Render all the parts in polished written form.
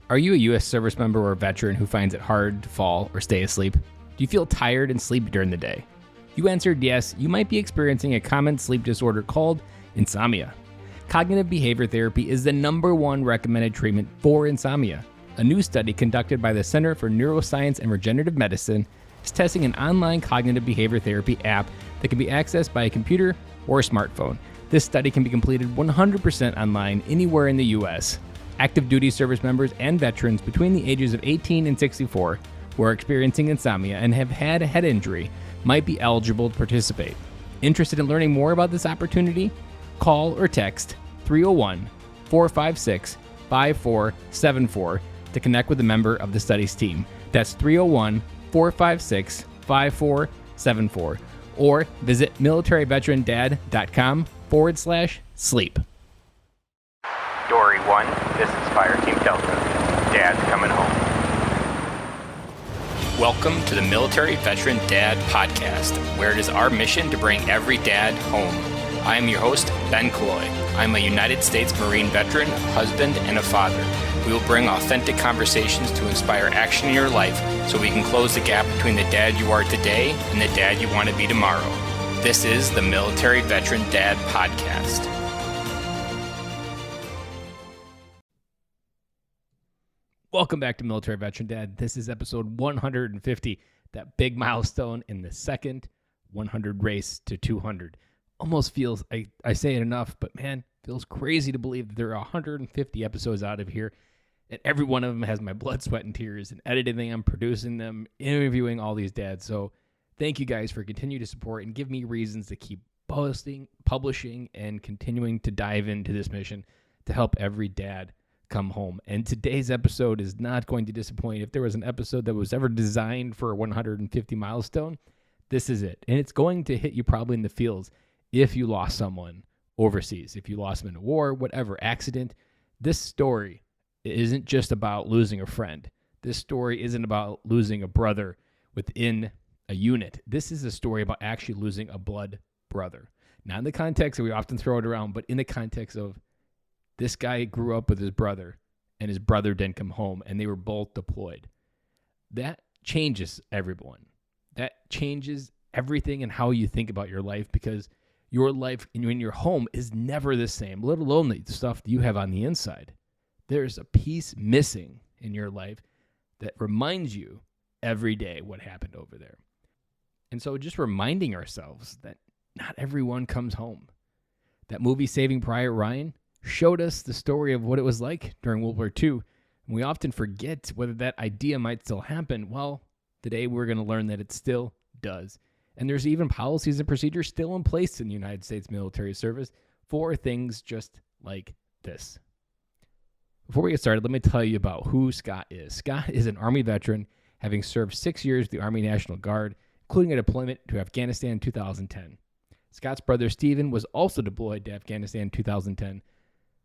Are you a U.S. service member or veteran who finds it hard to fall or stay asleep? Do you feel tired and sleepy during the day? If you answered yes, you might be experiencing a common sleep disorder called insomnia. Cognitive behavior therapy is the #1 recommended treatment for insomnia. A new study conducted by the Center for Neuroscience and Regenerative Medicine is testing an online cognitive behavior therapy app that can be accessed by a computer or a smartphone. This study can be completed 100% online anywhere in the U.S. Active duty service members and veterans between the ages of 18 and 64 who are experiencing insomnia and have had a head injury might be eligible to participate. Interested in learning more about this opportunity? Call or text 301-456-5474 to connect with a member of the studies team. That's 301-456-5474. Or visit militaryveterandad.com/sleep. Dory 1, this is Fire Team Delta. Dad's coming home. Welcome to the Military Veteran Dad Podcast, where it is our mission to bring every dad home. I am your host, Ben Killoy. I'm a United States Marine veteran, husband, and a father. We will bring authentic conversations to inspire action in your life so we can close the gap between the dad you are today and the dad you want to be tomorrow. This is the Military Veteran Dad Podcast. Welcome back to Military Veteran Dad. This is episode 150, that big milestone in the second 100 race to 200. Almost feels, I say it enough, but man, feels crazy to believe that there are 150 episodes out of here, and every one of them has my blood, sweat, and tears, and editing them, producing them, interviewing all these dads. So thank you guys for continuing to support and give me reasons to keep posting, publishing, and continuing to dive into this mission to help every dad come home. And today's episode is not going to disappoint. If there was an episode that was ever designed for a 150 milestone, this is it. And it's going to hit you probably in the feels if you lost someone overseas, if you lost them in a war, whatever, accident. This story isn't just about losing a friend. This story isn't about losing a brother within a unit. This is a story about actually losing a blood brother. Not in the context that we often throw it around, but in the context of this guy grew up with his brother, and his brother didn't come home, and they were both deployed. That changes everyone. That changes everything and how you think about your life, because your life in your home is never the same, let alone the stuff that you have on the inside. There's a piece missing in your life that reminds you every day what happened over there. And so just reminding ourselves that not everyone comes home. That movie Saving Private Ryan showed us the story of what it was like during World War II. And we often forget whether that idea might still happen. Well, today we're going to learn that it still does. And there's even policies and procedures still in place in the United States military service for things just like this. Before we get started, let me tell you about who Scott is. Scott is an Army veteran, having served 6 years with the Army National Guard, including a deployment to Afghanistan in 2010. Scott's brother, Stephen, was also deployed to Afghanistan in 2010.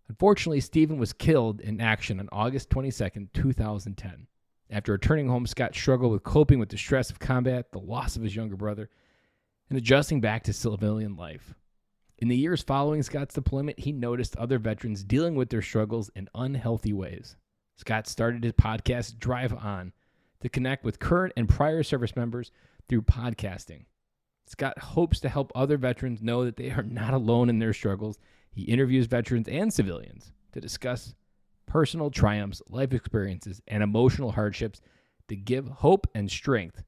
Unfortunately, Stephen was killed in action on August 22, 2010. After returning home, Scott struggled with coping with the stress of combat, the loss of his younger brother, and adjusting back to civilian life. In the years following Scott's deployment, he noticed other veterans dealing with their struggles in unhealthy ways. Scott started his podcast, Drive On, to connect with current and prior service members through podcasting. Scott hopes to help other veterans know that they are not alone in their struggles. He interviews veterans and civilians to discuss personal triumphs, life experiences, and emotional hardships to give hope and strength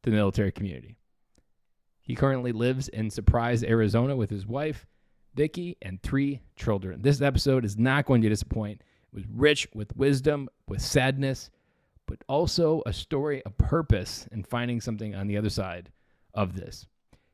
to the military community. He currently lives in Surprise, Arizona with his wife, Vicky, and 3 children. This episode is not going to disappoint. It was rich with wisdom, with sadness, but also a story of purpose and finding something on the other side of this.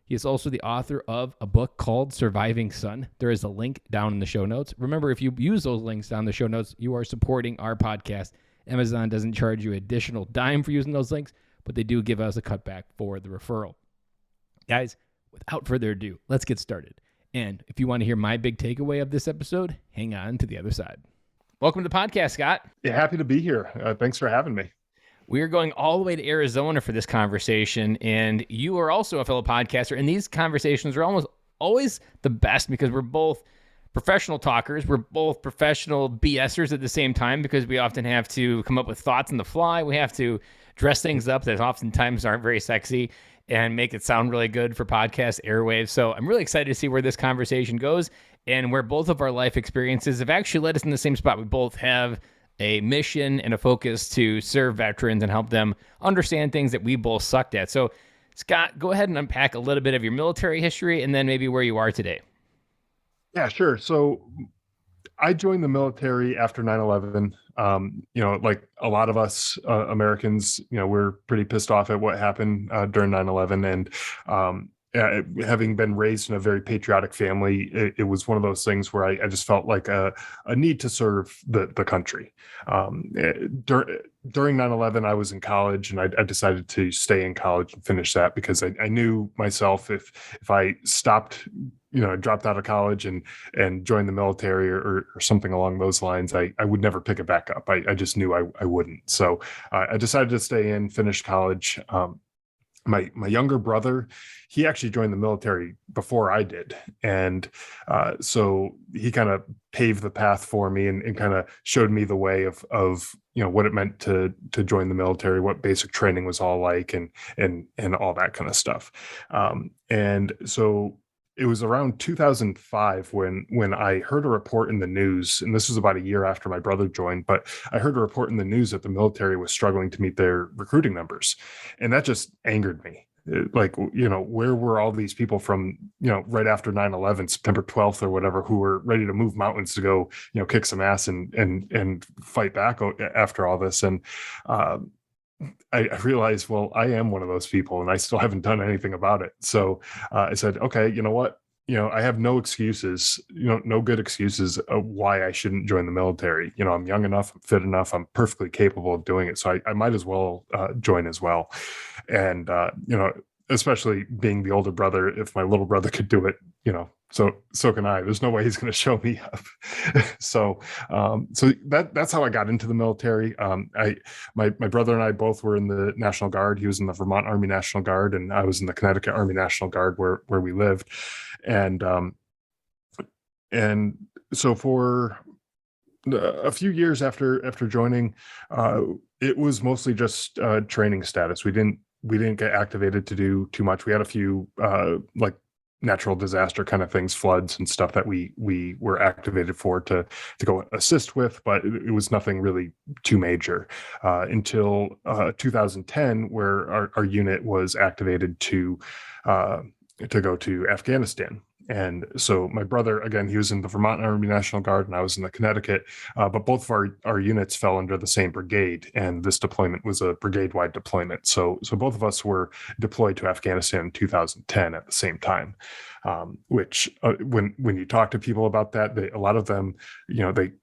He is also the author of a book called Surviving Son. There is a link down in the show notes. Remember, if you use those links down in the show notes, you are supporting our podcast. Amazon doesn't charge you additional dime for using those links, but they do give us a cutback for the referral. Guys, without further ado, let's get started. And if you want to hear my big takeaway of this episode, hang on to the other side. Welcome to the podcast, Scott. Yeah, happy to be here. Thanks for having me. We are going all the way to Arizona for this conversation, and you are also a fellow podcaster, and these conversations are almost always the best because we're both professional talkers. We're both professional BSers at the same time because we often have to come up with thoughts on the fly. We have to dress things up that oftentimes aren't very sexy and make it sound really good for podcast airwaves. So I'm really excited to see where this conversation goes and where both of our life experiences have actually led us in the same spot. We both have a mission and a focus to serve veterans and help them understand things that we both sucked at. So Scott, go ahead and unpack a little bit of your military history and then maybe where you are today. Yeah, sure. So I joined the military after 9/11. Like a lot of us Americans, we're pretty pissed off at what happened during 9/11. And having been raised in a very patriotic family, it was one of those things where I just felt like a need to serve the country. During 9/11, I was in college, and I decided to stay in college and finish that because I knew myself if I stopped, dropped out of college and joined the military or something along those lines, I would never pick it back up. I just knew I wouldn't. So I decided to stay in, finish college. My younger brother, he actually joined the military before I did. And so he kind of paved the path for me and kind of showed me the way of what it meant to join the military, what basic training was all like and all that kind of stuff. And so it was around 2005 when I heard a report in the news, and this was about a year after my brother joined, but I heard a report in the news that the military was struggling to meet their recruiting numbers. And that just angered me. Where were all these people from, right after 9/11, September 12th or whatever, who were ready to move mountains to go, kick some ass and fight back after all this. And I realized, well, I am one of those people and I still haven't done anything about it. So I said, okay, you know what? I have no excuses, no good excuses of why I shouldn't join the military. I'm young enough, I'm fit enough, I'm perfectly capable of doing it. So I might as well join as well. And, especially being the older brother, if my little brother could do it, so can I. There's no way he's going to show me up. So that's how I got into the military. My brother and I both were in the National Guard. He was in the Vermont Army National Guard, and I was in the Connecticut Army National Guard where we lived. And so for a few years after joining, it was mostly just training status. We didn't get activated to do too much. We had a few like natural disaster kind of things, floods and stuff that we were activated for to go assist with, but it was nothing really too major until 2010, where our unit was activated to go to Afghanistan. And so my brother, again, he was in the Vermont Army National Guard and I was in the Connecticut, but both of our units fell under the same brigade. And this deployment was a brigade-wide deployment. So both of us were deployed to Afghanistan in 2010 at the same time, which when you talk to people about that, a lot of them,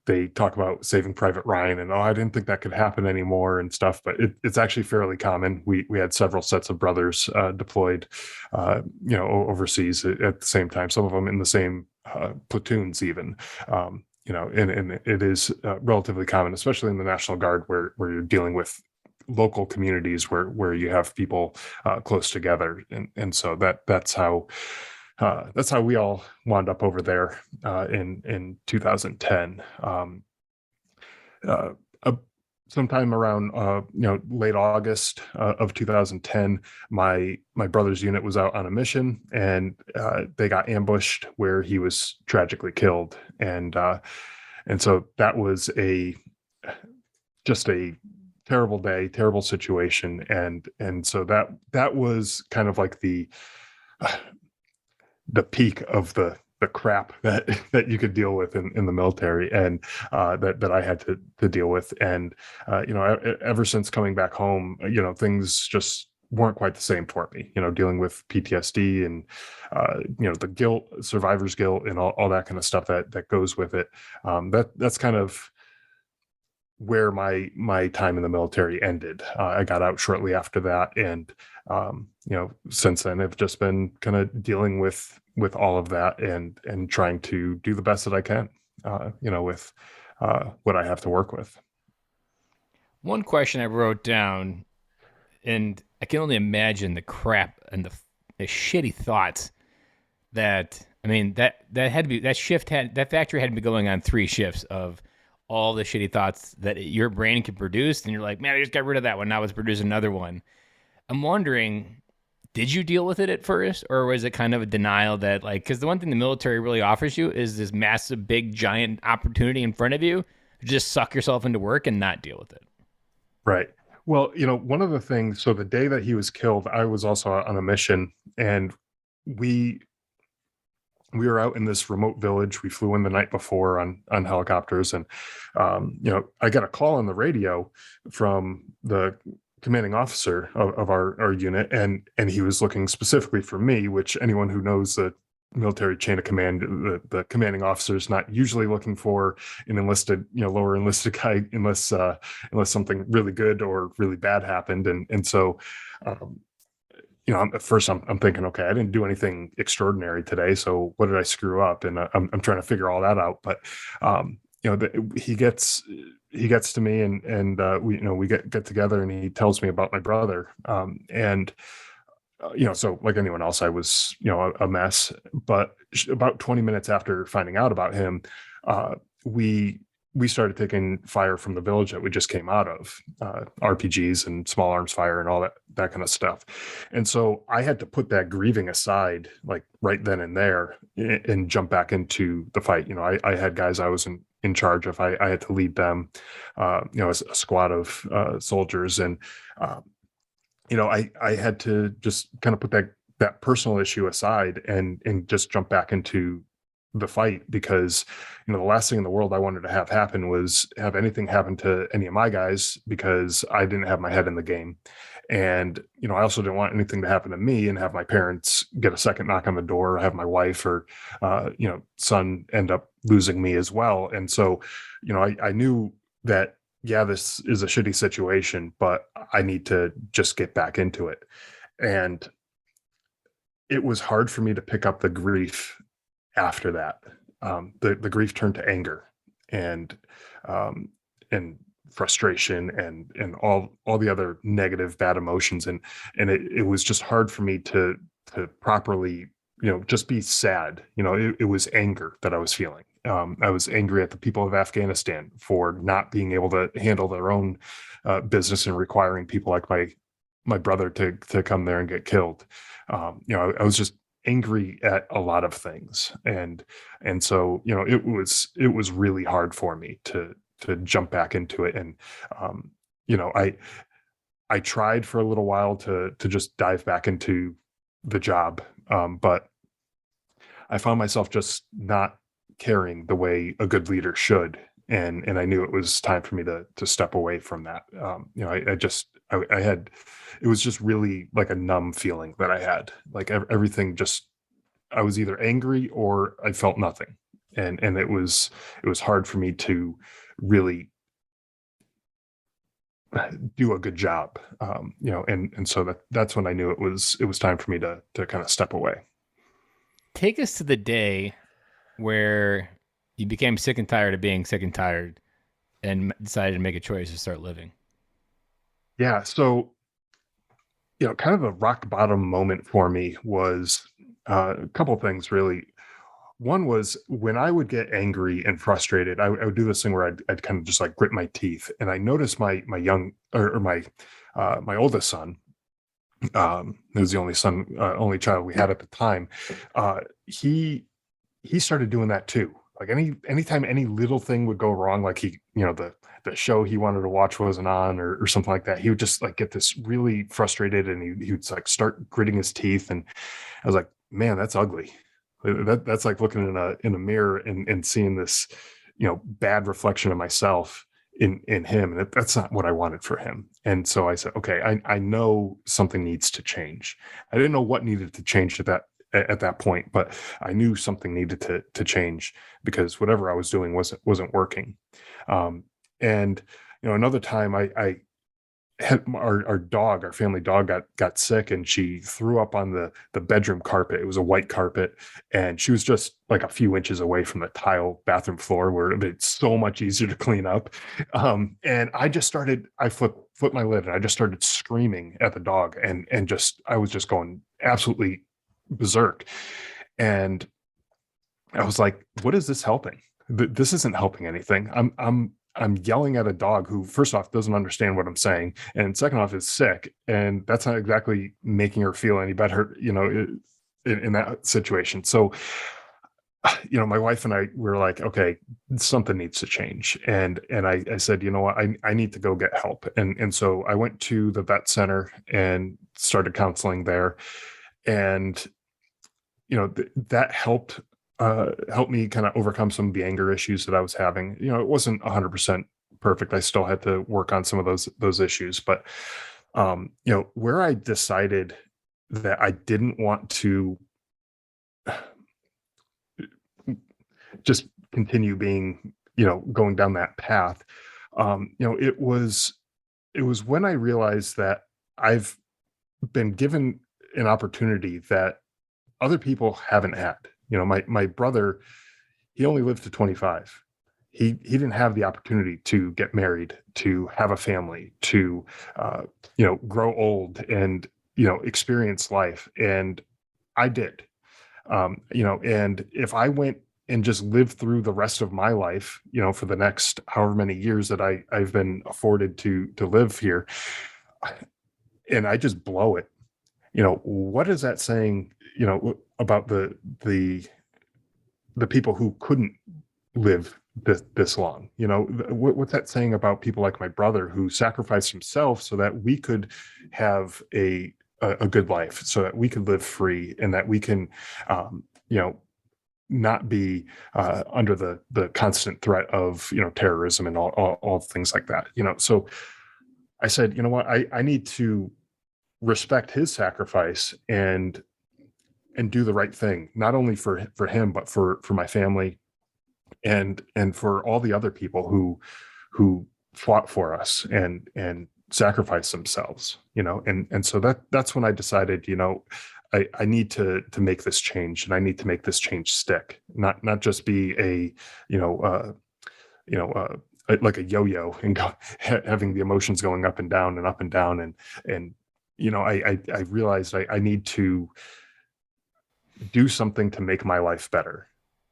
they talk about Saving Private Ryan and, I didn't think that could happen anymore and stuff, but it's actually fairly common. We had several sets of brothers deployed, overseas at the same time, some of them in the same platoons even, and it is relatively common, especially in the National Guard where you're dealing with local communities where you have people close together. And so that's how we all wound up over there in 2010. Sometime around late August of 2010, my brother's unit was out on a mission, and they got ambushed where he was tragically killed. And so that was just a terrible day, terrible situation, and so that was kind of like the peak of the crap that you could deal with in the military, and that I had to deal with. And ever since coming back home, things just weren't quite the same for me, dealing with PTSD and the guilt, survivor's guilt, and all that kind of stuff that goes with it. That's kind of where my time in the military ended. I got out shortly after that, and since then I've just been kind of dealing with all of that and trying to do the best that I can, with what I have to work with. One question I wrote down, and I can only imagine the crap and the shitty thoughts that I mean, that had to be, that factory had to be going on 3 shifts of all the shitty thoughts that your brain can produce. And you're like, man, I just got rid of that one. Now let's produce another one. I'm wondering, did you deal with it at first, or was it kind of a denial that, like, because the one thing the military really offers you is this massive, big, giant opportunity in front of you, just suck yourself into work and not deal with it. Right. Well, one of the things, so the day that he was killed, I was also on a mission, and we were out in this remote village. We flew in the night before on helicopters, and I got a call on the radio from the commanding officer of our unit, and he was looking specifically for me, which anyone who knows the military chain of command, the commanding officer is not usually looking for an enlisted, lower enlisted guy, unless something really good or really bad happened. And so at first I'm thinking, okay, I didn't do anything extraordinary today, so what did I screw up? And I'm trying to figure all that out. But he gets to me, and we get together, and he tells me about my brother. So like anyone else, I was, a mess. But about 20 minutes after finding out about him, we started taking fire from the village that we just came out of, RPGs and small arms fire and all that kind of stuff. And so I had to put that grieving aside, like right then and there, and jump back into the fight. I had guys I was in charge of. I had to lead them, a squad of soldiers, and I had to just kind of put that personal issue aside and just jump back into the fight, because the last thing in the world I wanted to have happen was have anything happen to any of my guys, because I didn't have my head in the game. And I also didn't want anything to happen to me and have my parents get a second knock on the door, or have my wife or son end up losing me as well. And so I knew that, yeah, this is a shitty situation, but I need to just get back into it. And it was hard for me to pick up the grief after that. The grief turned to anger and frustration and all the other negative, bad emotions. And it was just hard for me to properly, just be sad. It was anger that I was feeling. I was angry at the people of Afghanistan for not being able to handle their own business and requiring people like my brother to come there and get killed. I was just angry at a lot of things, and so it was really hard for me to jump back into it. And I tried for a little while to just dive back into the job, but I found myself just not caring the way a good leader should. And I knew it was time for me to step away from that. I had, it was just really like a numb feeling that I had, like everything just, I was either angry or I felt nothing. And it was hard for me to really do a good job. And so that's when I knew it was time for me to kind of step away. Take us to the day where you became sick and tired of being sick and tired and decided to make a choice to start living. Yeah. So, kind of a rock bottom moment for me was a couple of things, really. One was when I would get angry and frustrated, I would do this thing where I'd kind of just like grit my teeth. And I noticed my oldest son, who was the only child we had at the time, he started doing that too. Like anytime any little thing would go wrong, like the show he wanted to watch wasn't on or something like that, he would just like get this really frustrated, and he would like start gritting his teeth. And I was like, man, that's ugly. That's like looking in a mirror and seeing this, bad reflection of myself in him. And that's not what I wanted for him. And so I said, okay, I know something needs to change. I didn't know what needed to change at that point, but I knew something needed to change, because whatever I was doing wasn't working. And another time I had our family dog got sick, and she threw up on the bedroom carpet. It was a white carpet, and she was just like a few inches away from the tile bathroom floor, where it's so much easier to clean up. And I flipped my lid, and I just started screaming at the dog, and I was just going absolutely berserk. And I was like, what is this helping? This isn't helping anything. I'm yelling at a dog who, first off, doesn't understand what I'm saying, and second off, is sick, and that's not exactly making her feel any better, in that situation. So, my wife and I were like, okay, something needs to change, and I said, you know what, I need to go get help, and so I went to the vet center and started counseling there, and that helped me kind of overcome some of the anger issues that I was having. It wasn't 100% perfect. I still had to work on some of those issues, but where I decided that I didn't want to just continue being, going down that path. It was when I realized that I've been given an opportunity that other people haven't had. My brother, he only lived to 25. He didn't have the opportunity to get married, to have a family, to grow old and experience life, and I did. And if I went and just lived through the rest of my life, for the next however many years that I've been afforded to live here, and I just blow it, what is that saying, about the people who couldn't live this long? What's that saying about people like my brother who sacrificed himself so that we could have a good life, so that we could live free, and that we can, not be under the constant threat of terrorism and all things like that. So I said, you know what, I need to respect his sacrifice and do the right thing, not only for him, but for my family, and for all the other people who fought for us and sacrificed themselves, and so that's when I decided, I need to make this change, and I need to make this change stick, not just be like a yo-yo and having the emotions going up and down and up and down, and I realized I need to do something to make my life better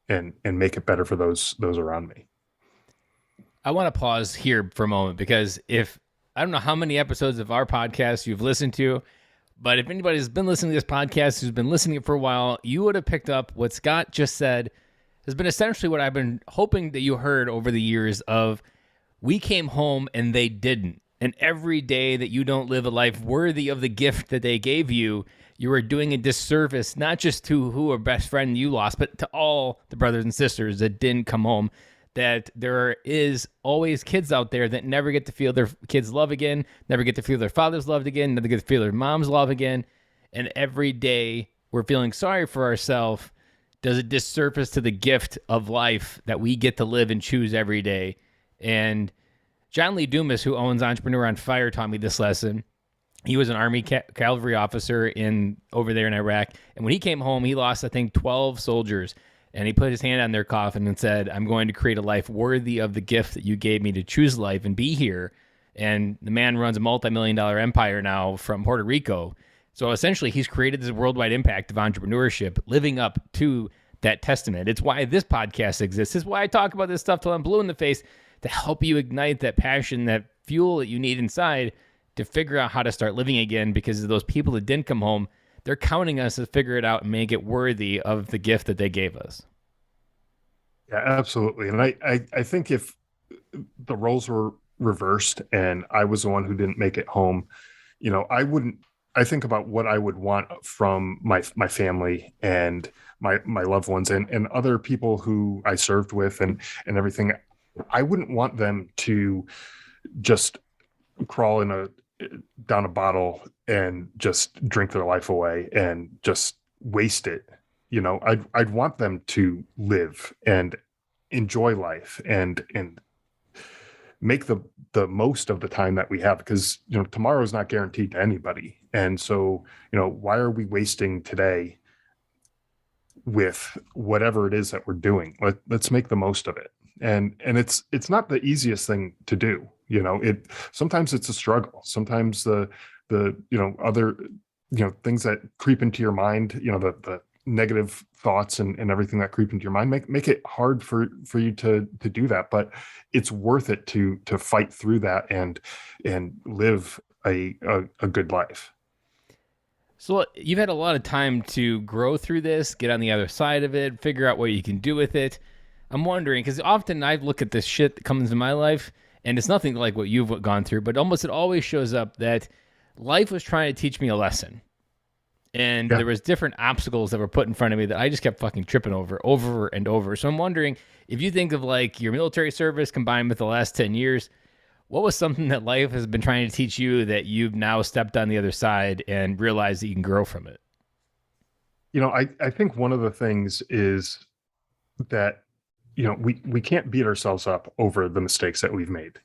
and make it better for those around me. I want to pause here for a moment, because if I don't know how many episodes of our podcast you've listened to, but if anybody's been listening to this podcast, who's been listening for a while, you would have picked up what Scott just said has been essentially what I've been hoping that you heard over the years of, we came home and they didn't. And every day that you don't live a life worthy of the gift that they gave you, you are doing a disservice, not just to who a best friend you lost, but to all the brothers and sisters that didn't come home. That there is always kids out there that never get to feel their kids' love again, never get to feel their father's love again, never get to feel their mom's love again. And every day we're feeling sorry for ourselves does a disservice to the gift of life that we get to live and choose every day. And John Lee Dumas, who owns Entrepreneur on Fire, taught me this lesson. He was an Army cavalry officer over there in Iraq. And when he came home, he lost, I think, 12 soldiers. And he put his hand on their coffin and said, I'm going to create a life worthy of the gift that you gave me to choose life and be here. And the man runs a multi-million-dollar empire now from Puerto Rico. So essentially, he's created this worldwide impact of entrepreneurship, living up to that testament. It's why this podcast exists. It's why I talk about this stuff till I'm blue in the face, to help you ignite that passion, that fuel that you need inside to figure out how to start living again, because of those people that didn't come home, they're counting us to figure it out and make it worthy of the gift that they gave us. Yeah, absolutely. And I think if the roles were reversed and I was the one who didn't make it home, I think about what I would want from my family and my loved ones and other people who I served with and everything. I wouldn't want them to just crawl down a bottle and just drink their life away and just waste it. I'd want them to live and enjoy life and make the most of the time that we have, because tomorrow is not guaranteed to anybody. And so why are we wasting today with whatever it is that we're doing? Let's make the most of it. And it's not the easiest thing to do. Sometimes it's a struggle. Sometimes the other things that creep into your mind, the negative thoughts and everything that creep into your mind, make it hard for you to do that. But it's worth it to fight through that and live a good life. So you've had a lot of time to grow through this, get on the other side of it, figure out what you can do with it. I'm wondering, because often I look at this shit that comes in my life, and it's nothing like what you've gone through, but almost it always shows up that life was trying to teach me a lesson. And there was different obstacles that were put in front of me that I just kept fucking tripping over and over. So I'm wondering, if you think of like your military service combined with the last 10 years, what was something that life has been trying to teach you that you've now stepped on the other side and realized that you can grow from it? I think one of the things is that, we can't beat ourselves up over the mistakes that we've made.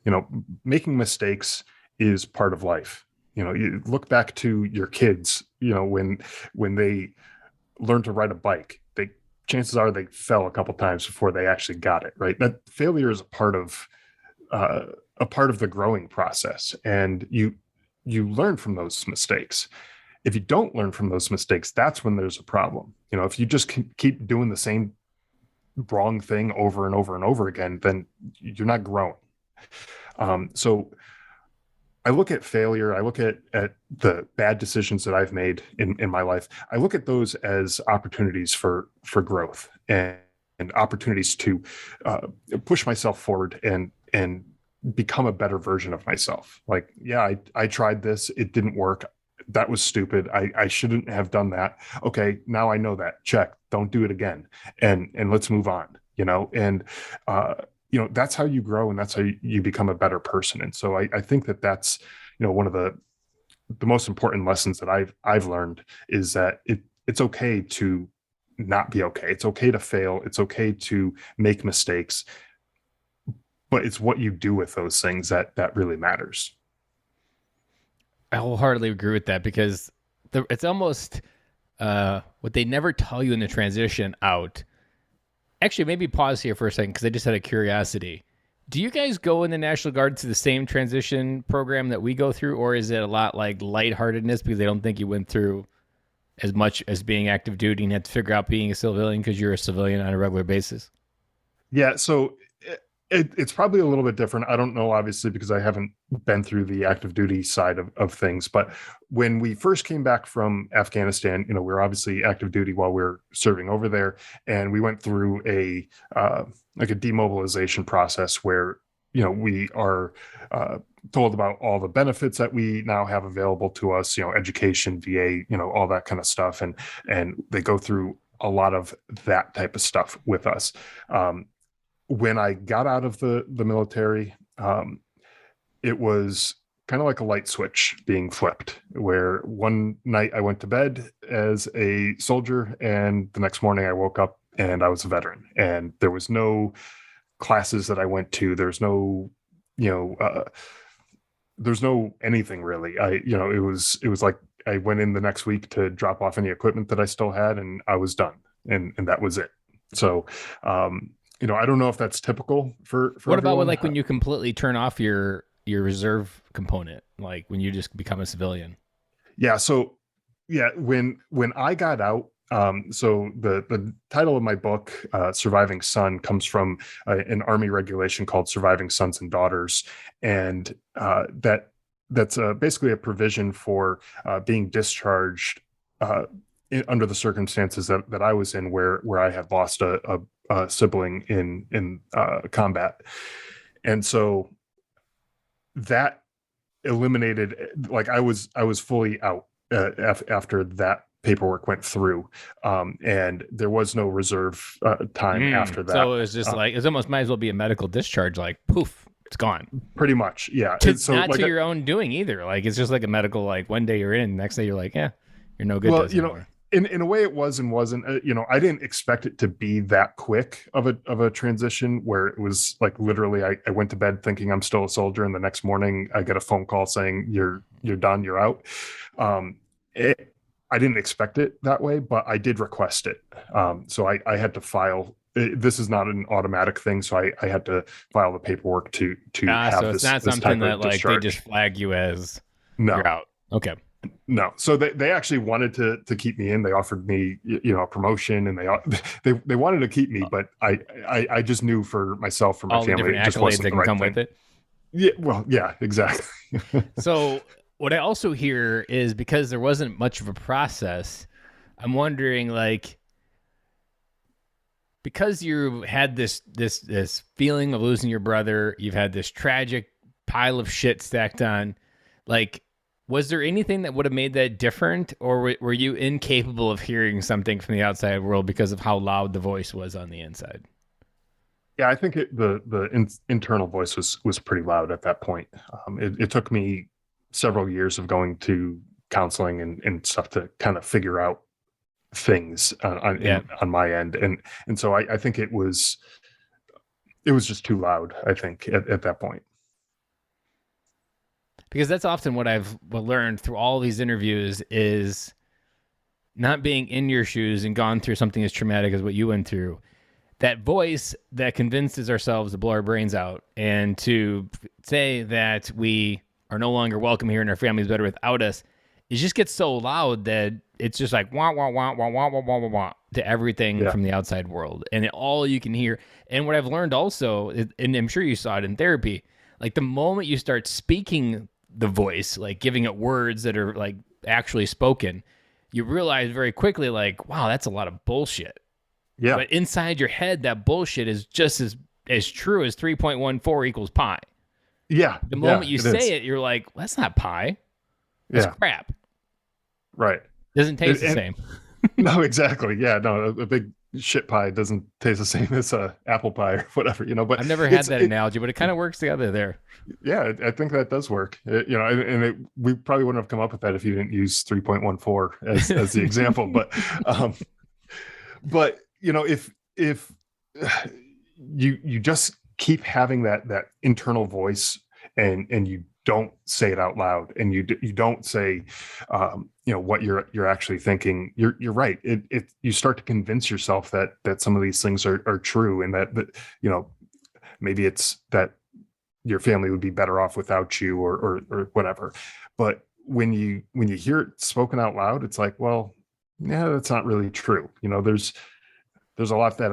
Making mistakes is part of life. You look back to your kids, when they learn to ride a bike, chances are they fell a couple times before they actually got it right. That failure is a part of the growing process, and you learn from those mistakes. If you don't learn from those mistakes, that's when there's a problem. If you just keep doing the same wrong thing over and over and over again, then you're not growing. So I look at failure, I look at the bad decisions that I've made in my life. I look at those as opportunities for growth and opportunities to push myself forward and become a better version of myself. Like, yeah, I tried this, it didn't work. That was stupid. I shouldn't have done that. Okay, now I know that. Check. Don't do it again. And let's move on. And that's how you grow, and that's how you become a better person. And so I think that's one of the most important lessons that I've learned is that it's okay to not be okay. It's okay to fail. It's okay to make mistakes, but it's what you do with those things that really matters. I wholeheartedly agree with that, because it's almost what they never tell you in the transition out. Actually, maybe pause here for a second, because I just had a curiosity. Do you guys go in the National Guard through the same transition program that we go through, or is it a lot like lightheartedness because they don't think you went through as much as being active duty and had to figure out being a civilian because you're a civilian on a regular basis? Yeah, so it's probably a little bit different. I don't know, obviously, because I haven't been through the active duty side of things. But when we first came back from Afghanistan, we were obviously active duty while we were serving over there. And we went through a demobilization process where, we are told about all the benefits that we now have available to us, education, VA, all that kind of stuff. And they go through a lot of that type of stuff with us. When I got out of the military, it was kind of like a light switch being flipped, where one night I went to bed as a soldier, and the next morning I woke up and I was a veteran. And there was no classes that I went to. There's no, there's no anything really. It was like I went in the next week to drop off any equipment that I still had, and I was done. And that was it. So, I don't know if that's typical for what everyone. about when you completely turn off your reserve component, like when you just become a civilian? Yeah. So when I got out, so the title of my book, Surviving Son, comes from an Army regulation called Surviving Sons and Daughters. And that's basically a provision for being discharged under the circumstances that I was in, where I had lost a sibling in combat. And so that eliminated, like, I was fully out after that paperwork went through, and there was no reserve time after that. So it was just like, it almost might as well be a medical discharge, like poof, it's gone. Pretty much, yeah. So not to your own doing either. Like, it's just like a medical, like, one day you're in, next day you're like, yeah, you're no good. Well, in a way it was and wasn't. I didn't expect it to be that quick of a transition, where it was like literally I went to bed thinking I'm still a soldier, and the next morning I get a phone call saying you're done, you're out. I didn't expect it that way, but I did request it. So I had to file. This is not an automatic thing, so I had to file the paperwork to have so it's this. not this something type of that like discharge. they just flag you as No. you're out. Okay. No. So they actually wanted to keep me in. They offered me, a promotion, and they wanted to keep me, but I just knew for myself, for my All the family, different it just accolades wasn't that the can right come with thing. it. Yeah. Well, yeah, exactly. So what I also hear is because there wasn't much of a process, I'm wondering, like, because you had this feeling of losing your brother, you've had this tragic pile of shit stacked on, like, was there anything that would have made that different, or were you incapable of hearing something from the outside world because of how loud the voice was on the inside? Yeah, I think the internal voice was pretty loud at that point. It took me several years of going to counseling and stuff to kind of figure out things Yeah. on my end, and so I think it was just too loud, I think, at that point. Because that's often what I've learned through all these interviews is not being in your shoes and gone through something as traumatic as what you went through. That voice that convinces ourselves to blow our brains out and to say that we are no longer welcome here and our family's better without us, it just gets so loud that it's just like wah wah wah wah wah wah wah wah wah to everything Yeah. from the outside world, and all you can hear. And what I've learned also, and I'm sure you saw it in therapy, like the moment you start speaking the voice, like giving it words that are like actually spoken, you realize very quickly, like, wow, that's a lot of bullshit. Yeah. But inside your head, that bullshit is just as true as 3.14 equals pi. Yeah. The moment you it say is. it, you're like, well, that's not pi. That's Yeah. crap. Right. Doesn't taste the And- same. No, exactly. Yeah. No, a big shit pie doesn't taste the same as a apple pie or whatever, but I've never had that analogy, but it kind of works together there. yeah, I think that does work. We probably wouldn't have come up with that if you didn't use 3.14 as the example. But if you just keep having that internal voice, and you don't say it out loud, and you don't say what you're actually thinking, you're right. You start to convince yourself that some of these things are true, and that maybe it's that your family would be better off without you, or whatever. But when you hear it spoken out loud, it's like, well, yeah, that's not really true. There's a lot that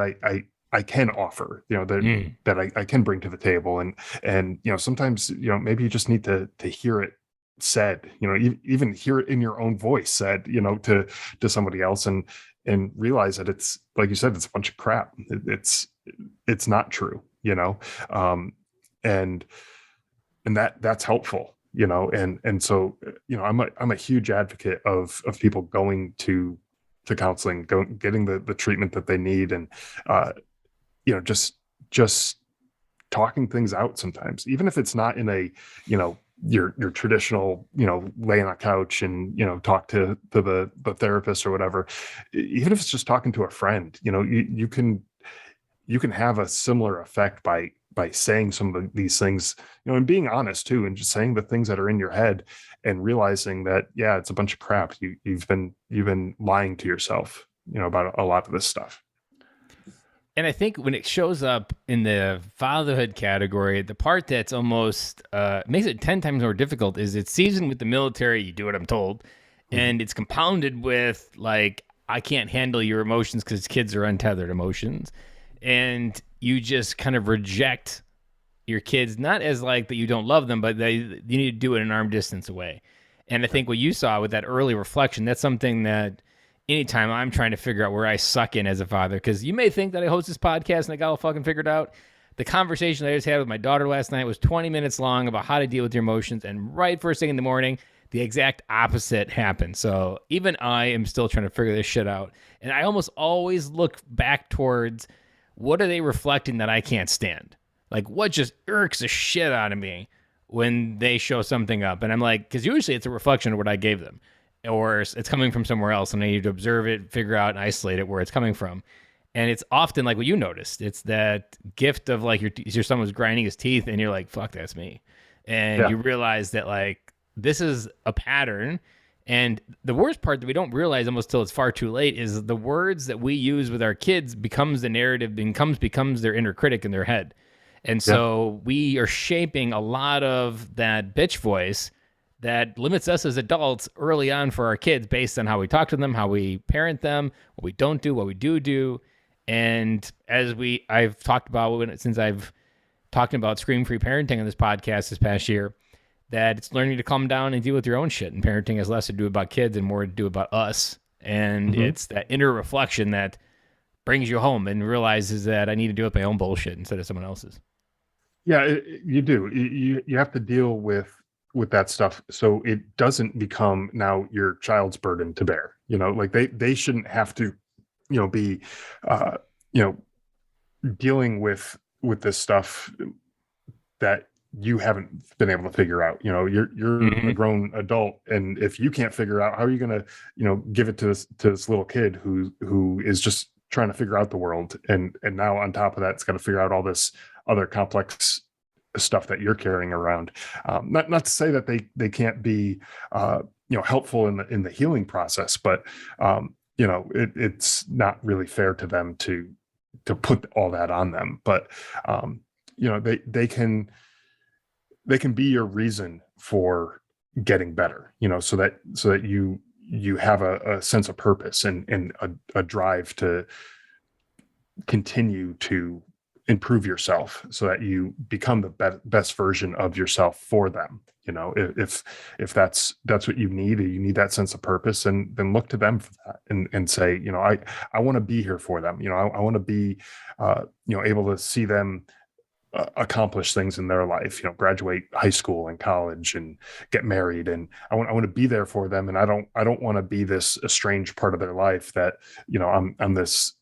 I can offer, that I can bring to the table. And sometimes, maybe you just need to hear it said, even hear it in your own voice said, to somebody else, and realize that it's, like you said, it's a bunch of crap. It's not true, and that's helpful, and so I'm a huge advocate of people going to counseling, getting the treatment that they need, and just talking things out sometimes, even if it's not in a your traditional lay on a couch and talk to the therapist or whatever. Even if it's just talking to a friend, you can have a similar effect by saying some of these things, and being honest too, and just saying the things that are in your head, and realizing that, yeah, it's a bunch of crap. You've been lying to yourself, about a lot of this stuff. And I think when it shows up in the fatherhood category, the part that's almost makes it 10 times more difficult is it's seasoned with the military. You do what I'm told. And it's compounded with, like, I can't handle your emotions because kids are untethered emotions. And you just kind of reject your kids, not as like that you don't love them, but you need to do it an arm distance away. And I think what you saw with that early reflection, that's something that anytime I'm trying to figure out where I suck in as a father, because you may think that I host this podcast and I got all fucking figured out. The conversation I just had with my daughter last night was 20 minutes long about how to deal with your emotions. And right first thing in the morning, the exact opposite happened. So even I am still trying to figure this shit out. And I almost always look back towards, what are they reflecting that I can't stand? Like, what just irks the shit out of me when they show something up? And I'm like, because usually it's a reflection of what I gave them, or it's coming from somewhere else, and I need to observe it, figure out, and isolate it where it's coming from. And it's often like what you noticed. It's that gift of, like, your son was grinding his teeth, and you're like, fuck, that's me. And you realize that, like, this is a pattern. And the worst part that we don't realize almost till it's far too late is the words that we use with our kids becomes the narrative, becomes their inner critic in their head. And so we are shaping a lot of that bitch voice that limits us as adults early on for our kids based on how we talk to them, how we parent them, what we don't do, what we do. And as I've talked about since I've talked about screen-free parenting on this podcast this past year, that it's learning to calm down and deal with your own shit. And parenting has less to do about kids and more to do about us. And it's that inner reflection that brings you home and realizes that I need to deal with my own bullshit instead of someone else's. Yeah, you do. You have to deal with that stuff so it doesn't become now your child's burden to bear. Like they shouldn't have to, be, dealing with this stuff that you haven't been able to figure out. You're a grown adult, and if you can't figure out, how are you going to, give it to this little kid who is just trying to figure out the world, and now on top of that, it's got to figure out all this other complex stuff that you're carrying around. Not to say that they can't be helpful in the healing process, but it's not really fair to them to put all that on them. But they can be your reason for getting better, so that you have a sense of purpose and a drive to continue to improve yourself so that you become the best version of yourself for them. If that's what you need that sense of purpose, and then look to them for that and say, I want to be here for them. I want to be, able to see them accomplish things in their life, graduate high school and college and get married. And I want to be there for them. And I don't want to be this estranged part of their life that, I'm this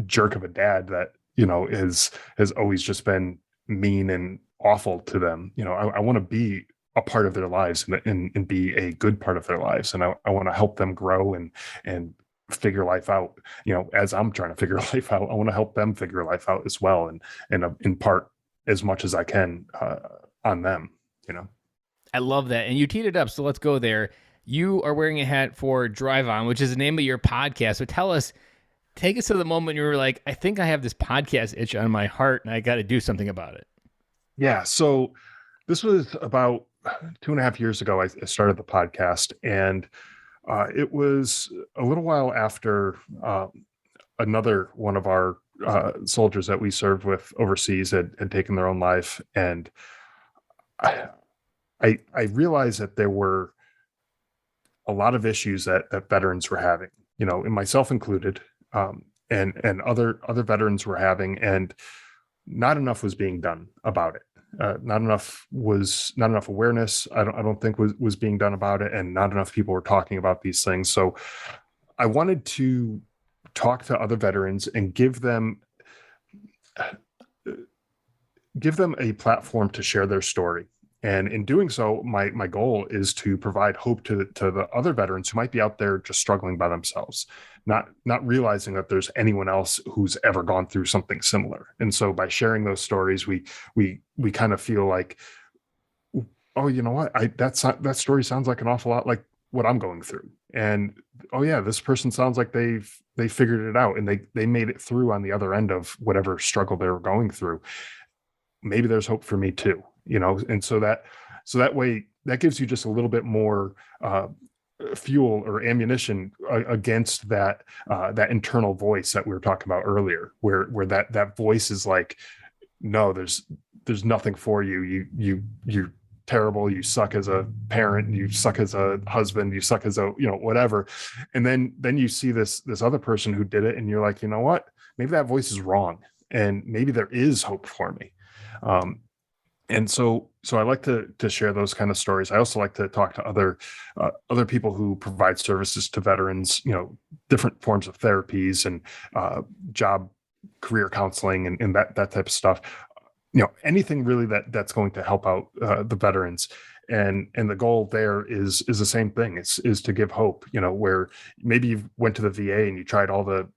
jerk of a dad that, has always just been mean and awful to them. I want to be a part of their lives and be a good part of their lives. And I want to help them grow and figure life out, as I'm trying to figure life out. I want to help them figure life out as well. And impart as much as I can on them, I love that. And you teed it up. So let's go there. You are wearing a hat for Drive On, which is the name of your podcast. So take us to the moment you were like, I think I have this podcast itch on my heart and I got to do something about it. Yeah. So this was about 2.5 years ago. I started the podcast, and it was a little while after another one of our soldiers that we served with overseas had taken their own life. And I realized that there were a lot of issues that veterans were having, and myself included, and other veterans were having, and not enough was being done about it. Not enough awareness. I don't think was being done about it, and not enough people were talking about these things. So I wanted to talk to other veterans and give them a platform to share their story. And in doing so, my goal is to provide hope to the other veterans who might be out there just struggling by themselves, not realizing that there's anyone else who's ever gone through something similar. And so by sharing those stories, we kind of feel like, oh, you know what? That story sounds like an awful lot like what I'm going through. And oh yeah, this person sounds like they figured it out and they made it through on the other end of whatever struggle they were going through. Maybe there's hope for me too. And so that way, that gives you just a little bit more fuel or ammunition against that internal voice that we were talking about earlier, where that voice is like, no, there's nothing for you. You're terrible. You suck as a parent. You suck as a husband. You suck as a whatever. And then you see this other person who did it, and you're like, you know what? Maybe that voice is wrong, and maybe there is hope for me. And so I like to share those kind of stories. I also like to talk to other people who provide services to veterans, different forms of therapies and job career counseling and that type of stuff. Anything really that's going to help out the veterans. And the goal there is the same thing. Is to give hope, where maybe you went to the VA and you tried all the,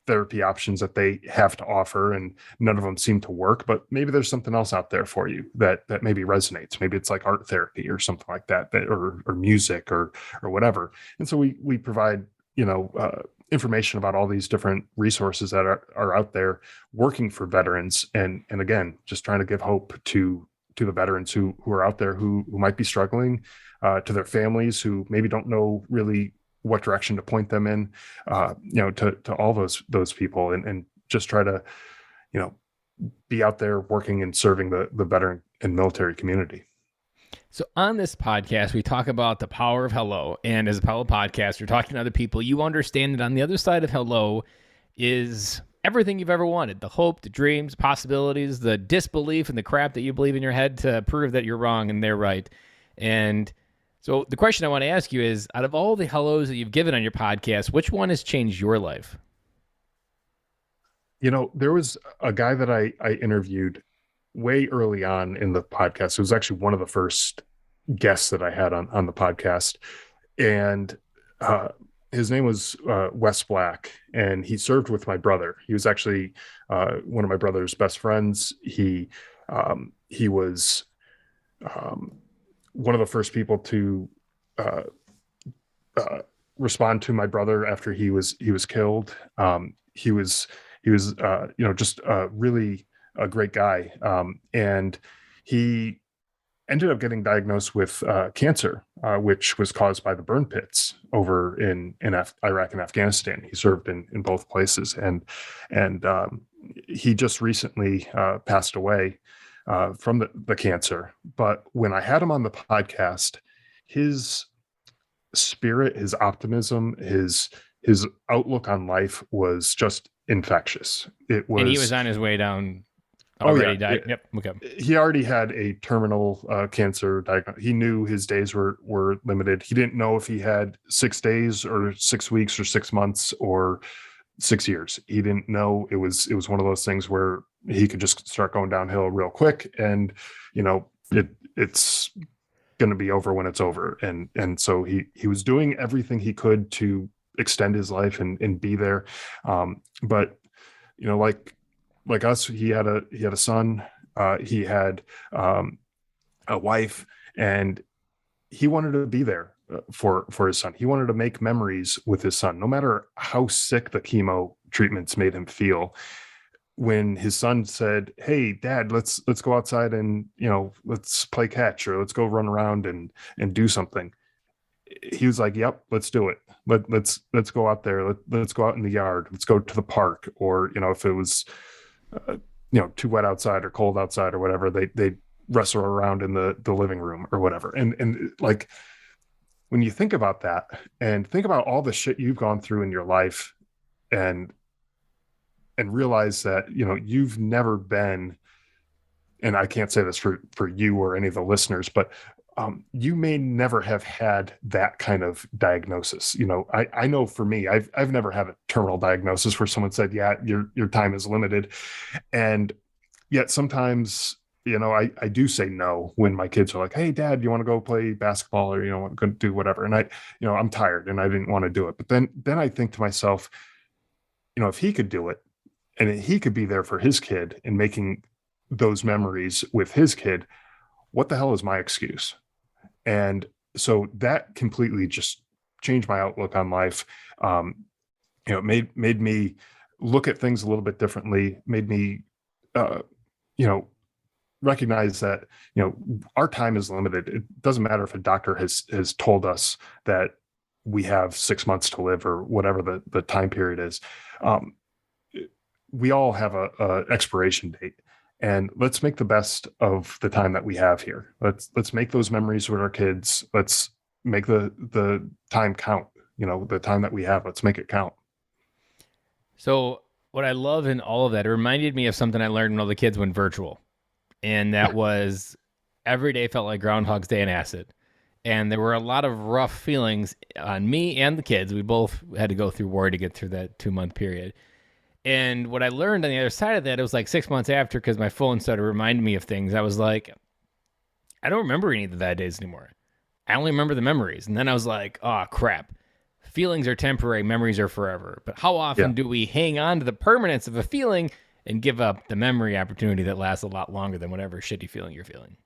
therapy options that they have to offer, and none of them seem to work, but maybe there's something else out there for you that maybe resonates. Maybe it's like art therapy or something like that, or music or whatever. And so we provide, information about all these different resources that are out there working for veterans. And again, just trying to give hope to the veterans who are out there who might be struggling, to their families who maybe don't know really what direction to point them in, to all those people, and just try to, be out there working and serving the veteran and military community. So on this podcast, we talk about the power of hello. And as a fellow podcast, you're talking to other people, you understand that on the other side of hello is everything you've ever wanted. The hope, the dreams, possibilities, the disbelief, and the crap that you believe in your head to prove that you're wrong and they're right. And so the question I want to ask you is, out of all the hellos that you've given on your podcast, which one has changed your life? There was a guy that I interviewed way early on in the podcast. It was actually one of the first guests that I had on the podcast. And his name was Wes Black, and he served with my brother. He was actually one of my brother's best friends. He was one of the first people to respond to my brother after he was killed. He was just really a great guy. And he ended up getting diagnosed with cancer, which was caused by the burn pits over in Iraq and Afghanistan. He served in both places, and he just recently passed away from the cancer. But when I had him on the podcast, his spirit, his optimism, his outlook on life was just infectious. It was, and he was on his way down. Already died. Yep. Okay. He already had a terminal cancer diagnosis. He knew his days were limited. He didn't know if he had 6 days or 6 weeks or 6 months or 6 years. He didn't know. It was one of those things where he could just start going downhill real quick, and it's going to be over when it's over. And so he was doing everything he could to extend his life and be there. But like us, he had a son, he had a wife, and he wanted to be there for his son. He wanted to make memories with his son, no matter how sick the chemo treatments made him feel. When his son said, "Hey, Dad, let's go outside and let's play catch, or let's go run around and do something," he was like, "Yep, let's do it. Let's go out there. Let's go out in the yard. Let's go to the park." Or if it was too wet outside or cold outside or whatever, they wrestle around in the living room or whatever. And like, when you think about that and think about all the shit you've gone through in your life, and realize that you've never been, and I can't say this for you or any of the listeners, but you may never have had that kind of diagnosis. I know for me, I've never had a terminal diagnosis where someone said, "Yeah, your time is limited," and yet sometimes I do say no when my kids are like, "Hey, Dad, you want to go play basketball, or want to do whatever?" And I'm tired and I didn't want to do it. But then I think to myself, if he could do it, and he could be there for his kid and making those memories with his kid, what the hell is my excuse? And so that completely just changed my outlook on life. It made me look at things a little bit differently, made me, recognize that, our time is limited. It doesn't matter if a doctor has told us that we have 6 months to live or whatever the time period is. We all have a expiration date. And let's make the best of the time that we have here. Let's make those memories with our kids. Let's make the time count. The time that we have, let's make it count. So what I love in all of that, it reminded me of something I learned when all the kids went virtual. And that was every day felt like Groundhog's Day in acid. And there were a lot of rough feelings on me and the kids. We both had to go through war to get through that 2-month period. And what I learned on the other side of that, it was like 6 months after, because my phone started reminding me of things. I was like, I don't remember any of the bad days anymore. I only remember the memories. And then I was like, oh, crap. Feelings are temporary, memories are forever. But how often do we hang on to the permanence of a feeling and give up the memory opportunity that lasts a lot longer than whatever shitty feeling you're feeling?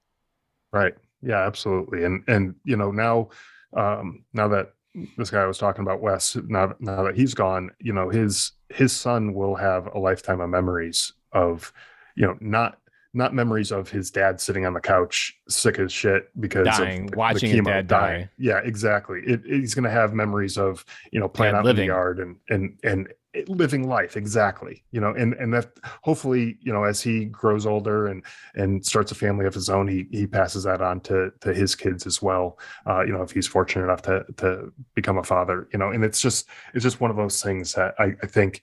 Right. Yeah, absolutely. And now that this guy I was talking about, Wes, now that he's gone, his son will have a lifetime of memories of, not not memories of his dad sitting on the couch sick as shit because Dying, of watching the his chemo, dad dying. die. Yeah, exactly. He's going to have memories of, playing Dad out living. in the yard and living life. Exactly. And that hopefully, as he grows older and starts a family of his own, he passes that on to his kids as well. If he's fortunate enough to become a father, and it's just one of those things that I think,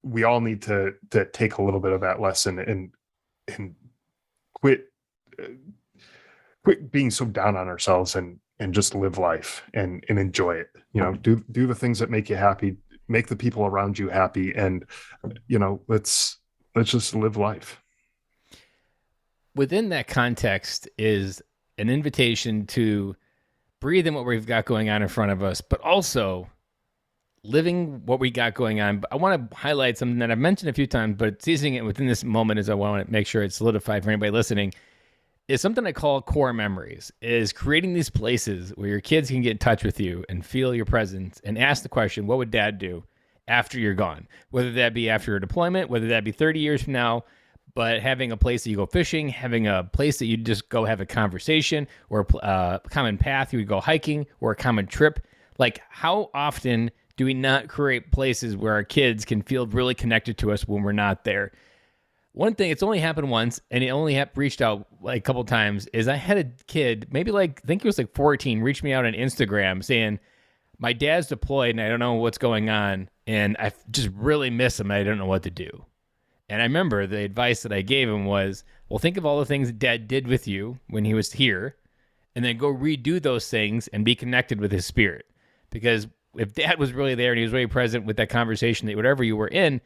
we all need to take a little bit of that lesson and quit being so down on ourselves and just live life and enjoy it. Do the things that make you happy, make the people around you happy, and let's just live life. Within that context is an invitation to breathe in what we've got going on in front of us, but also living what we got going on. But I want to highlight something that I've mentioned a few times, but seizing it within this moment as I want to make sure it's solidified for anybody listening, is something I call core memories, is creating these places where your kids can get in touch with you and feel your presence and ask the question, what would dad do after you're gone? Whether that be after a deployment, whether that be 30 years from now, but having a place that you go fishing, having a place that you just go have a conversation, or a common path you would go hiking, or a common trip. Like, how often do we not create places where our kids can feel really connected to us when we're not there? One thing, it's only happened once, and it only reached out like a couple times, is I had a kid, maybe I think he was like 14, reached me out on Instagram saying, my dad's deployed and I don't know what's going on, and I just really miss him. I don't know what to do. And I remember the advice that I gave him was, well, think of all the things that dad did with you when he was here, and then go redo those things and be connected with his spirit. Because if dad was really there and he was really present with that conversation, that whatever you were in,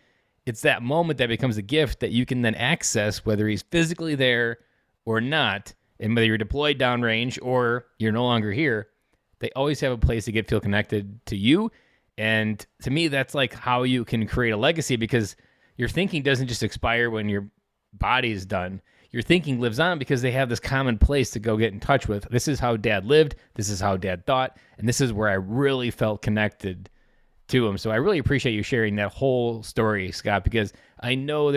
it's that moment that becomes a gift that you can then access, whether he's physically there or not, and whether you're deployed downrange or you're no longer here. They always have a place to feel connected to you. And to me, that's like how you can create a legacy, because your thinking doesn't just expire when your body is done. Your thinking lives on because they have this common place to go get in touch with. This is how dad lived. This is how dad thought. And this is where I really felt connected to him. So I really appreciate you sharing that whole story, Scott, because I know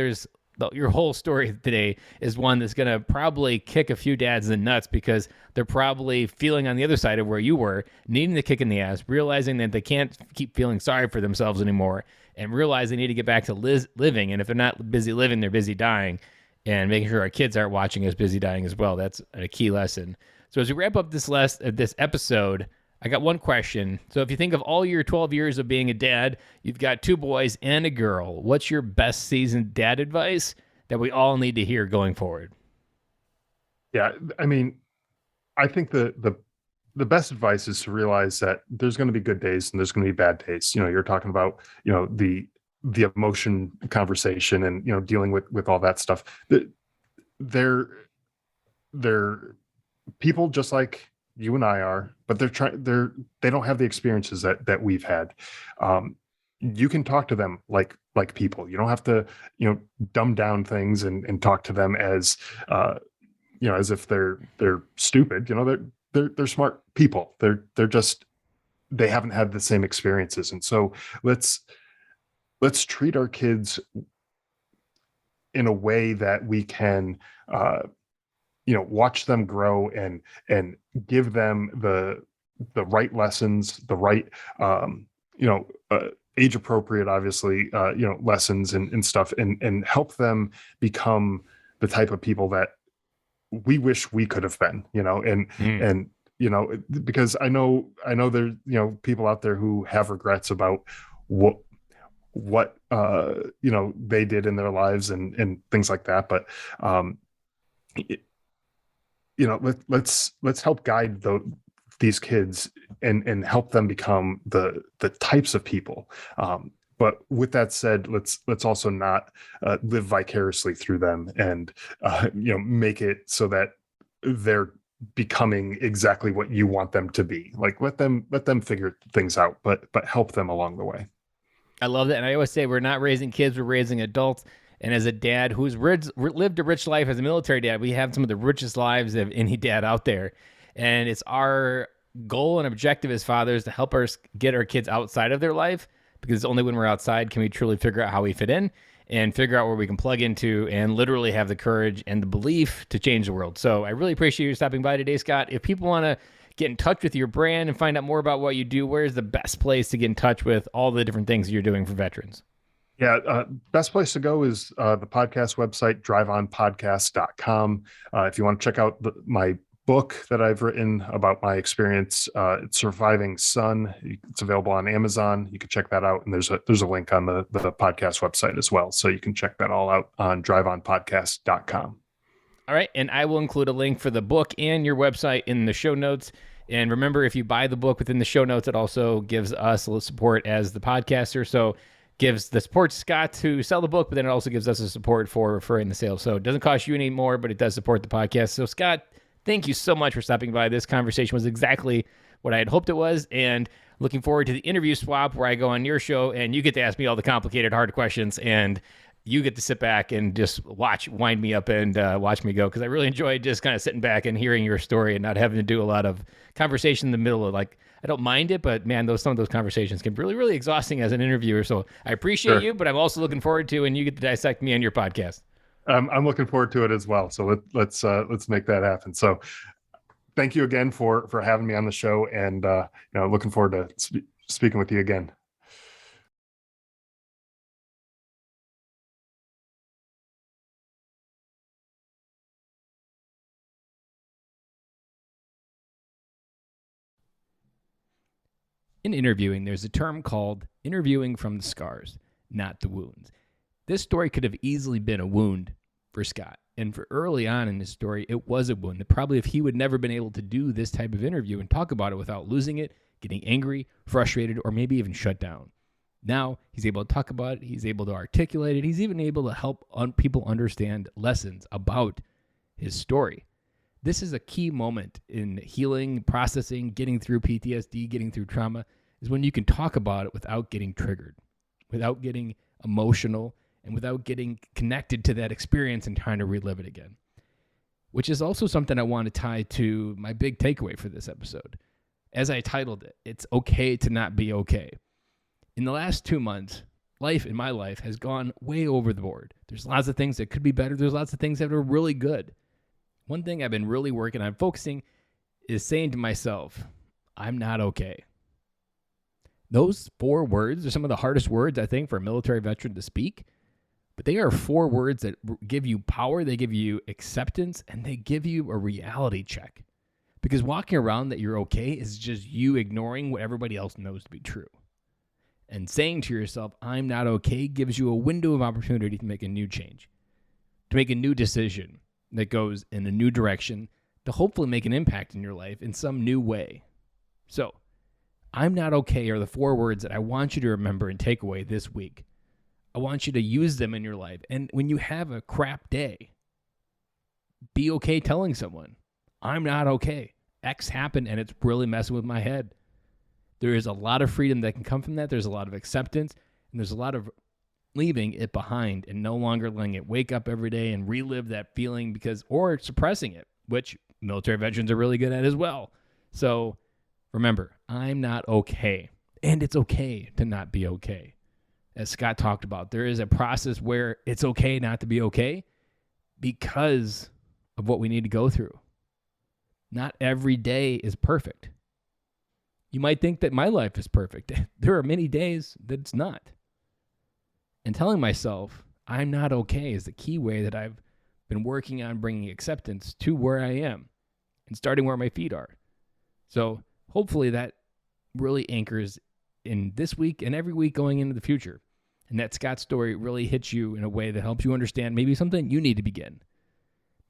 your whole story today is one that's going to probably kick a few dads in the nuts, because they're probably feeling on the other side of where you were, needing the kick in the ass, realizing that they can't keep feeling sorry for themselves anymore, and realize they need to get back to living. And if they're not busy living, they're busy dying, and making sure our kids aren't watching us busy dying as well. That's a key lesson. So as we wrap up this episode, I got one question. So if you think of all your 12 years of being a dad, you've got 2 boys and a girl. What's your best seasoned dad advice that we all need to hear going forward? Yeah, I mean, I think the best advice is to realize that there's going to be good days and there's going to be bad days. You're talking about, the emotion conversation and, dealing with all that stuff. They're people just like you and I are, but they don't have the experiences that we've had. You can talk to them like people. You don't have to, dumb down things and talk to them as, as if they're stupid. They're smart people. They haven't had the same experiences. And so let's treat our kids in a way that we can, watch them grow and give them the right lessons, the right, age appropriate, obviously, lessons and stuff, and help them become the type of people that we wish we could have been, and because I know there's, people out there who have regrets about what they did in their lives and things like that. But, let's help guide these kids and help them become the types of people. But with that said, let's also not live vicariously through them and make it so that they're becoming exactly what you want them to be. Like let them figure things out, but help them along the way. I love that. And I always say we're not raising kids, we're raising adults. And as a dad who's lived a rich life as a military dad, we have some of the richest lives of any dad out there. And it's our goal and objective as fathers to help us get our kids outside of their life, because only when we're outside can we truly figure out how we fit in. and figure out where we can plug into and literally have the courage and the belief to change the world. So I really appreciate you stopping by today, Scott. If people want to get in touch with your brand and find out more about what you do, where's the best place to get in touch with all the different things you're doing for veterans? Yeah, best place to go is the podcast website, driveonpodcast.com. If you want to check out my book that I've written about my experience, it's Surviving Son. It's available on Amazon. You can check that out. And there's a link on the podcast website as well. So you can check that all out on driveonpodcast.com. All right. And I will include a link for the book and your website in the show notes. And remember, if you buy the book within the show notes, it also gives us a little support as the podcaster. So gives the support to Scott to sell the book, but then it also gives us a support for referring the sale. So it doesn't cost you any more, but it does support the podcast. So Scott, thank you so much for stopping by. This conversation was exactly what I had hoped it was, and looking forward to the interview swap where I go on your show and you get to ask me all the complicated, hard questions, and you get to sit back and just wind me up and watch me go, because I really enjoyed just kind of sitting back and hearing your story and not having to do a lot of conversation in the middle of, like, I don't mind it, but man, some of those conversations can be really, really exhausting as an interviewer. So I appreciate you, but I'm also looking forward to, and you get to dissect me on your podcast. I'm looking forward to it as well. So let's make that happen. So thank you again for having me on the show, and looking forward to speaking with you again. In interviewing, there's a term called interviewing from the scars, not the wounds. This story could have easily been a wound for Scott. And for early on in his story, it was a wound that probably if he would never been able to do this type of interview and talk about it without losing it, getting angry, frustrated, or maybe even shut down. Now he's able to talk about it. He's able to articulate it. He's even able to help people understand lessons about his story. This is a key moment in healing, processing, getting through PTSD, getting through trauma, is when you can talk about it without getting triggered, without getting emotional, and without getting connected to that experience and trying to relive it again. Which is also something I want to tie to my big takeaway for this episode. As I titled it, it's okay to not be okay. In the last 2 months, my life has gone way over the board. There's lots of things that could be better. There's lots of things that are really good. One thing I've been really working on focusing is saying to myself, I'm not okay. Those 4 words are some of the hardest words, I think, for a military veteran to speak. But they are 4 words that give you power, they give you acceptance, and they give you a reality check. Because walking around that you're okay is just you ignoring what everybody else knows to be true. And saying to yourself, I'm not okay, gives you a window of opportunity to make a new change, to make a new decision that goes in a new direction, to hopefully make an impact in your life in some new way. So, I'm not okay are the 4 words that I want you to remember and take away this week. I want you to use them in your life. And when you have a crap day, be okay telling someone, I'm not okay. X happened and it's really messing with my head. There is a lot of freedom that can come from that. There's a lot of acceptance, and there's a lot of leaving it behind and no longer letting it wake up every day and relive that feeling or suppressing it, which military veterans are really good at as well. So remember, I'm not okay. And it's okay to not be okay. As Scott talked about, there is a process where it's okay not to be okay because of what we need to go through. Not every day is perfect. You might think that my life is perfect. There are many days that it's not. And telling myself I'm not okay is the key way that I've been working on bringing acceptance to where I am and starting where my feet are. So hopefully that really anchors in this week and every week going into the future. And that Scott story really hits you in a way that helps you understand maybe something you need to begin.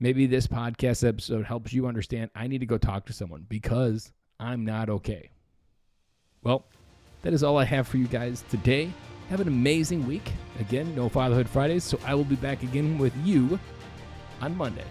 Maybe this podcast episode helps you understand I need to go talk to someone because I'm not okay. Well, that is all I have for you guys today. Have an amazing week. Again, no Fatherhood Fridays, so I will be back again with you on Monday.